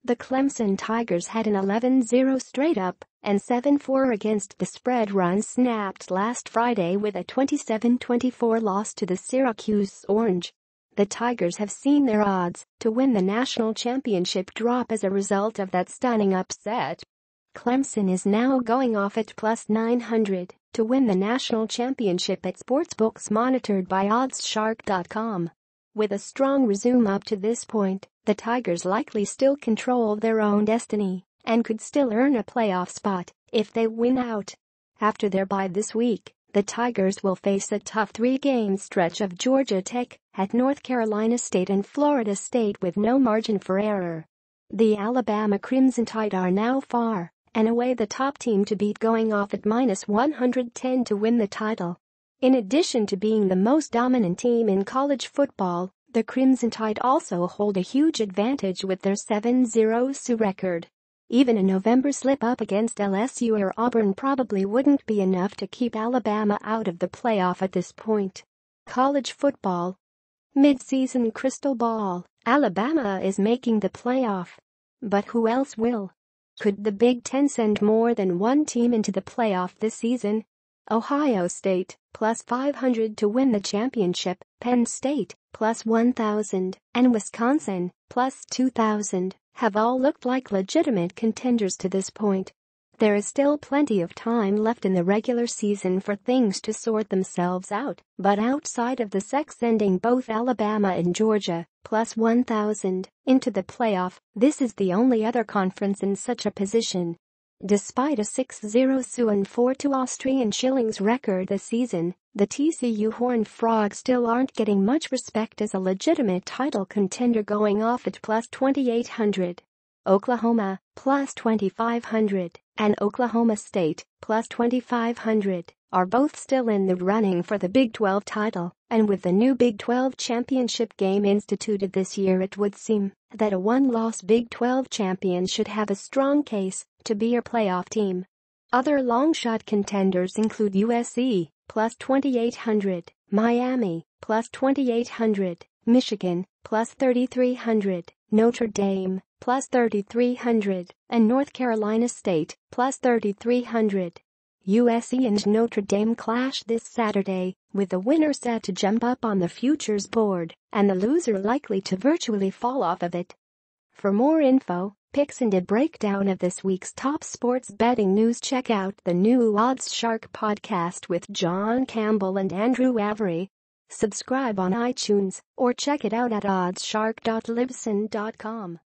The Clemson Tigers had an 11-0 straight-up and 7-4 against the spread run snapped last Friday with a 27-24 loss to the Syracuse Orange. The Tigers have seen their odds to win the national championship drop as a result of that stunning upset. Clemson is now going off at plus 900 to win the national championship at sportsbooks monitored by oddsshark.com. With a strong resume up to this point, the Tigers likely still control their own destiny and could still earn a playoff spot if they win out. After their bye this week, the Tigers will face a tough three-game stretch of Georgia Tech, at North Carolina State and Florida State with no margin for error. The Alabama Crimson Tide are now far and away the top team to beat, going off at minus 110 to win the title. In addition to being the most dominant team in college football, the Crimson Tide also hold a huge advantage with their 7-0 SU record. Even a November slip-up against LSU or Auburn probably wouldn't be enough to keep Alabama out of the playoff at this point. College football. Mid-season crystal ball. Alabama is making the playoff. But who else will? Could the Big Ten send more than one team into the playoff this season? Ohio State, plus 500 to win the championship, Penn State, plus 1,000, and Wisconsin, plus 2,000, have all looked like legitimate contenders to this point. There is still plenty of time left in the regular season for things to sort themselves out, but outside of the sex sending both Alabama and Georgia, plus 1,000, into the playoff, this is the only other conference in such a position. Despite a 6-0 SU and 4-2 Austrian Shillings record this season, the TCU Horned Frogs still aren't getting much respect as a legitimate title contender, going off at plus 2,800. Oklahoma, plus 2,500, and Oklahoma State, plus 2,500, are both still in the running for the Big 12 title, and with the new Big 12 championship game instituted this year, it would seem that a one-loss Big 12 champion should have a strong case to be your playoff team. Other long-shot contenders include USC, plus 2,800, Miami, plus 2,800, Michigan, plus 3,300, Notre Dame, plus 3,300, and North Carolina State, plus 3,300. USC and Notre Dame clash this Saturday, with the winner set to jump up on the futures board and the loser likely to virtually fall off of it. For more info, picks, and a breakdown of this week's top sports betting news, check out the new Odds Shark podcast with John Campbell and Andrew Avery. Subscribe on iTunes or check it out at oddsshark.libsyn.com.